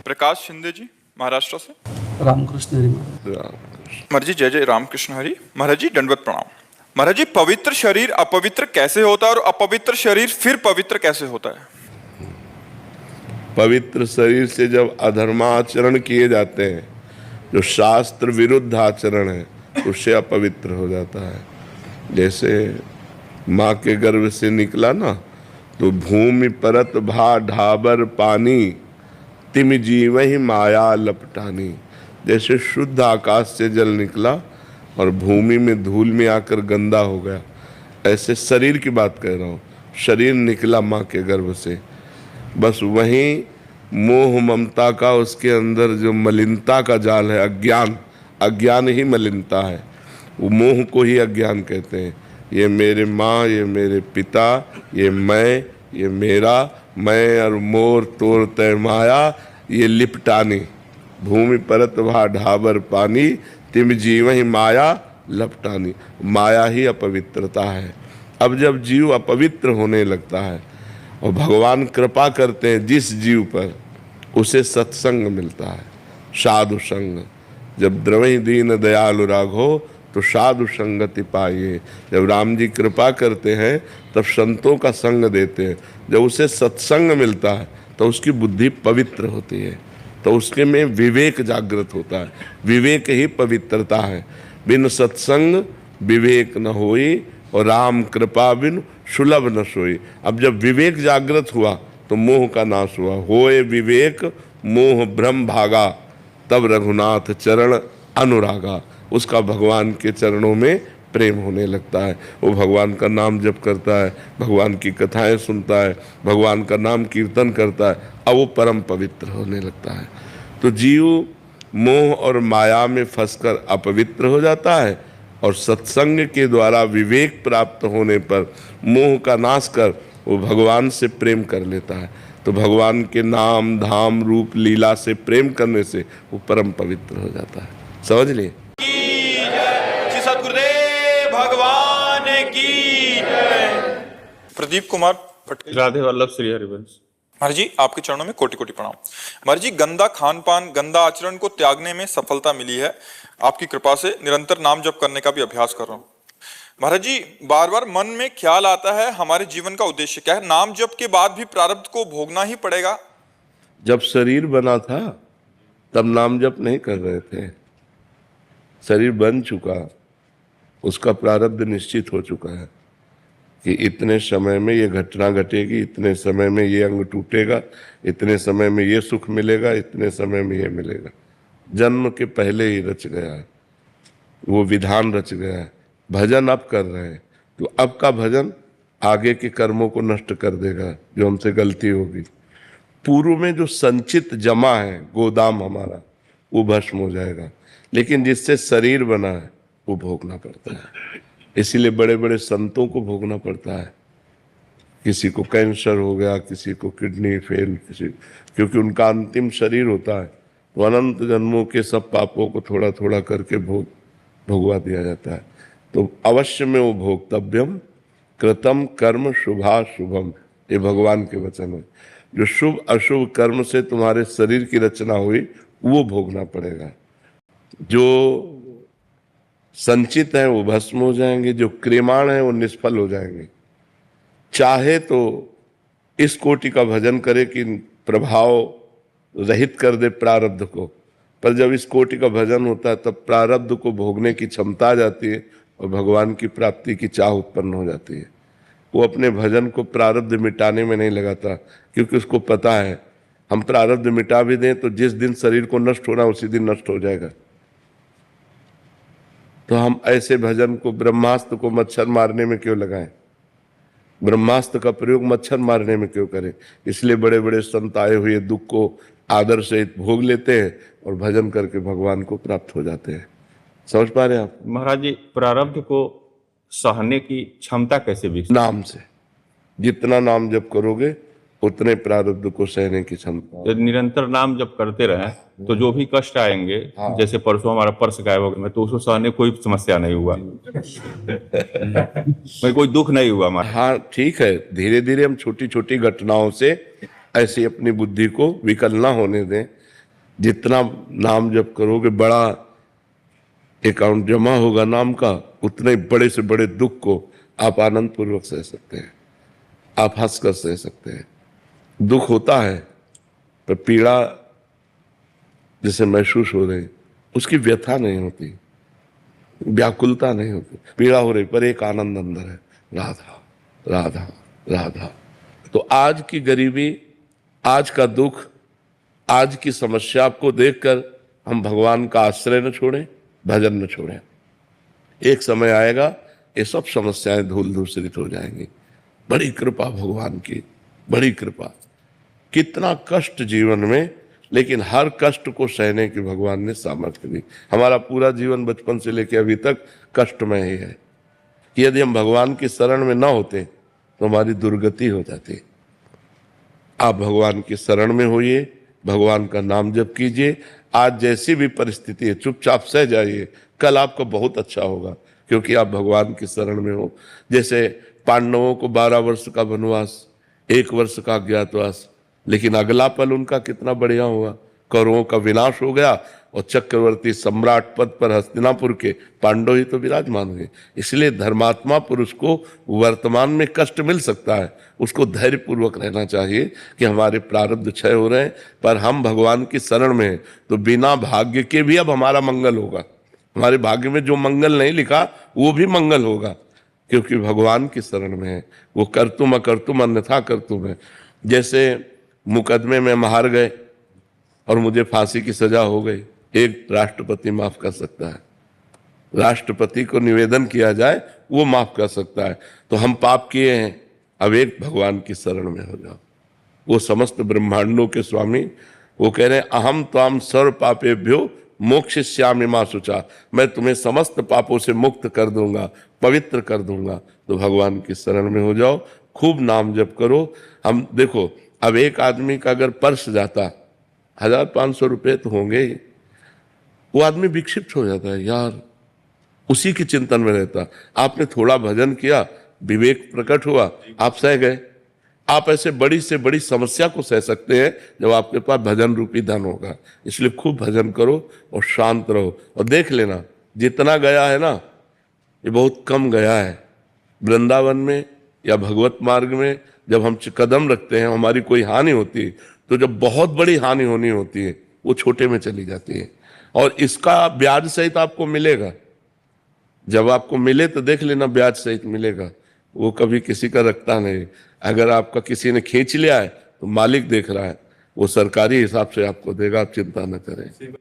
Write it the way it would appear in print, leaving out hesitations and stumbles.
प्रकाश शिंदे जी महाराष्ट्र से। रामकृष्ण हरी। महाराज जी जय जय रामकृष्ण हरी। महाराज जी दंडवत प्रणाम। महाराज जी पवित्र शरीर अपवित्र कैसे होता है और अपवित्र शरीर फिर पवित्र कैसे होता है? पवित्र शरीर से जब अधर्माचरण किए जाते हैं, जो शास्त्र विरुद्ध आचरण है, उससे अपवित्र हो जाता है। जैसे माँ के गर्भ से निकला ना, तो भूमि परत भा ढाबर पानी, तिम जीव ही माया लपटानी। जैसे शुद्ध आकाश से जल निकला और भूमि में धूल में आकर गंदा हो गया, ऐसे शरीर की बात कह रहा हूँ। शरीर निकला माँ के गर्भ से, बस वहीं मोह ममता का, उसके अंदर जो मलिनता का जाल है, अज्ञान ही मलिनता है। वो मोह को ही अज्ञान कहते हैं। ये मेरे माँ, ये मेरे पिता, ये मैं, ये मेरा, मैं और मोर तोर तय माया, ये लिपटानी। भूमि परत भा ढाबर पानी, तिम जीव ही माया लपटानी। माया ही अपवित्रता है। अब जब जीव अपवित्र होने लगता है और भगवान कृपा करते हैं जिस जीव पर, उसे सत्संग मिलता है, साधु संग। जब द्रवहि दीन दयालु राघो, तो साधु संगति पाइए। जब राम जी कृपा करते हैं तब संतों का संग देते हैं। जब उसे सत्संग मिलता है तो उसकी बुद्धि पवित्र होती है, तो उसके में विवेक जागृत होता है। विवेक ही पवित्रता है। बिन सत्संग विवेक न होई, और राम कृपा बिन सुलभ न सोई। अब जब विवेक जागृत हुआ तो मोह का नाश हुआ। होए विवेक मोह भ्रम भागा, तब रघुनाथ चरण अनुरागा। उसका भगवान के चरणों में प्रेम होने लगता है। वो भगवान का नाम जप करता है, भगवान की कथाएं सुनता है, भगवान का नाम कीर्तन करता है, अब वो परम पवित्र होने लगता है। तो जीव मोह और माया में फंसकर अपवित्र हो जाता है, और सत्संग के द्वारा विवेक प्राप्त होने पर मोह का नाश कर वो भगवान से प्रेम कर लेता है। तो भगवान के नाम धाम रूप लीला से प्रेम करने से वो परम पवित्र हो जाता है। समझ लिए? सतगुरुदेव भगवान की जय। प्रदीप कुमार पटेल। राधे वल्लभ श्री हरिवंश। महाराज जी आपके चरणों में कोटि कोटि प्रणाम। महाराज जी गंदा खान पान, गंदा आचरण को त्यागने में सफलता मिली है। आपकी कृपा से निरंतर नाम जप करने का भी अभ्यास कर रहा हूँ। महाराज जी बार बार मन में ख्याल आता है, हमारे जीवन का उद्देश्य क्या है? नाम जप के बाद भी प्रारब्ध को भोगना ही पड़ेगा? जब शरीर बना था तब नाम जप नहीं कर रहे थे। शरीर बन चुका, उसका प्रारब्ध निश्चित हो चुका है कि इतने समय में ये घटना घटेगी, इतने समय में ये अंग टूटेगा, इतने समय में ये सुख मिलेगा, इतने समय में ये मिलेगा। जन्म के पहले ही रच गया है, वो विधान रच गया है। भजन अब कर रहे हैं, तो अब का भजन आगे के कर्मों को नष्ट कर देगा, जो हमसे गलती होगी। पूर्व में जो संचित जमा है गोदाम हमारा, वो भस्म हो जाएगा। लेकिन जिससे शरीर बना है वो भोगना पड़ता है। इसीलिए बड़े बड़े संतों को भोगना पड़ता है। किसी को कैंसर हो गया, किसी को किडनी फेल, क्योंकि उनका अंतिम शरीर होता है। तो अनंत जन्मों के सब पापों को थोड़ा थोड़ा करके भोगवा दिया जाता है। तो अवश्य में वो भोक्तव्यम कृतम कर्म शुभा शुभम, ये भगवान के वचन है। जो शुभ अशुभ कर्म से तुम्हारे शरीर की रचना हुई वो भोगना पड़ेगा। जो संचित है वो भस्म हो जाएंगे, जो क्रियमाण है वो निष्फल हो जाएंगे। चाहे तो इस कोटि का भजन करे कि प्रभाव रहित कर दे प्रारब्ध को, पर जब इस कोटि का भजन होता है तब प्रारब्ध को भोगने की क्षमता आ जाती है और भगवान की प्राप्ति की चाह उत्पन्न हो जाती है। वो अपने भजन को प्रारब्ध मिटाने में नहीं लगाता, क्योंकि उसको पता है हम प्रारब्ध मिटा भी दें तो जिस दिन शरीर को नष्ट होना उसी दिन नष्ट हो जाएगा। तो हम ऐसे भजन को, ब्रह्मास्त्र को मच्छर मारने में क्यों लगाएं? ब्रह्मास्त्र का प्रयोग मच्छर मारने में क्यों करें? इसलिए बड़े बड़े संत आए हुए दुख को आदर से भोग लेते हैं और भजन करके भगवान को प्राप्त हो जाते हैं। समझ पा रहे हैं आप? महाराज जी प्रारब्ध को सहने की क्षमता कैसे विकसित? नाम से। जितना नाम जप करोगे उतने प्रारब्ध को सहने की क्षमता। यदि निरंतर नाम जब करते रहे तो जो भी कष्ट आएंगे, जैसे परसों हमारा पर्स गायब हो गया, तो उसको सहने कोई समस्या नहीं हुआ कोई दुख नहीं हुआ हमारा। हाँ ठीक है, धीरे धीरे हम छोटी छोटी घटनाओं से ऐसी अपनी बुद्धि को विकल ना होने दें। जितना नाम जप करोगे, बड़ा अकाउंट जमा होगा नाम का, उतने बड़े से बड़े दुख को आप आनंद पूर्वक सह सकते हैं, आप हंस कर सह सकते हैं। दुख होता है पर पीड़ा जैसे महसूस हो रही, उसकी व्यथा नहीं होती, व्याकुलता नहीं होती। पीड़ा हो रही पर एक आनंद अंदर है, राधा राधा राधा। तो आज की गरीबी, आज का दुख, आज की समस्या को देखकर हम भगवान का आश्रय न छोड़ें, भजन न छोड़ें। एक समय आएगा ये सब समस्याएं धूल धूसरित हो जाएंगी। बड़ी कृपा भगवान की, बड़ी कृपा। कितना कष्ट जीवन में, लेकिन हर कष्ट को सहने की भगवान ने सामर्थ्य दी। हमारा पूरा जीवन बचपन से लेकर अभी तक कष्टमय ही है कि यदि हम भगवान की शरण में ना होते तो हमारी दुर्गति हो जाती। आप भगवान की शरण में होइए, भगवान का नाम जप कीजिए। आज जैसी भी परिस्थिति है चुपचाप सह जाइए, कल आपको बहुत अच्छा होगा क्योंकि आप भगवान की शरण में हो। जैसे पांडवों को 12 वर्ष का वनवास, 1 वर्ष का अज्ञातवास, लेकिन अगला पल उनका कितना बढ़िया हुआ। कौरवों का विनाश हो गया और चक्रवर्ती सम्राट पद पर हस्तिनापुर के पांडव ही तो विराजमान हुए। इसलिए धर्मात्मा पुरुष को वर्तमान में कष्ट मिल सकता है, उसको धैर्य पूर्वक रहना चाहिए कि हमारे प्रारब्ध क्षय हो रहे हैं, पर हम भगवान की शरण में हैं तो बिना भाग्य के भी अब हमारा मंगल होगा। हमारे भाग्य में जो मंगल नहीं लिखा वो भी मंगल होगा क्योंकि भगवान की शरण में है। वो कर्तुम अकर्तुम अन्यथा कर्तुम है। जैसे मुकदमे में हार गए और मुझे फांसी की सजा हो गई, एक राष्ट्रपति माफ कर सकता है, राष्ट्रपति को निवेदन किया जाए वो माफ कर सकता है। तो हम पाप किए हैं, अब एक भगवान की शरण में हो जाओ। वो समस्त ब्रह्मांडों के स्वामी, वो कह रहे हैं अहम त्वाम सर्व पापेभ्यो मोक्षयिष्यामि मा शुचा, मैं तुम्हें समस्त पापों से मुक्त कर दूंगा, पवित्र कर दूंगा। तो भगवान की शरण में हो जाओ, खूब नाम जप करो। हम देखो, अब एक आदमी का अगर पर्स जाता 1500 रुपये तो होंगे ही, वो आदमी विक्षिप्त हो जाता है यार, उसी के चिंतन में रहता। आपने थोड़ा भजन किया, विवेक प्रकट हुआ, आप सह गए। आप ऐसे बड़ी से बड़ी समस्या को सह सकते हैं जब आपके पास भजन रूपी धन होगा। इसलिए खूब भजन करो और शांत रहो और देख लेना जितना गया है ना ये बहुत कम गया है। वृंदावन में या भगवत मार्ग में जब हम कदम रखते हैं, हमारी कोई हानि होती है, तो जब बहुत बड़ी हानि होनी होती है वो छोटे में चली जाती है और इसका ब्याज सहित आपको मिलेगा। जब आपको मिले तो देख लेना ब्याज सहित मिलेगा, वो कभी किसी का रखता नहीं। अगर आपका किसी ने खींच लिया है तो मालिक देख रहा है, वो सरकारी हिसाब से आपको देगा, आप चिंता न करें।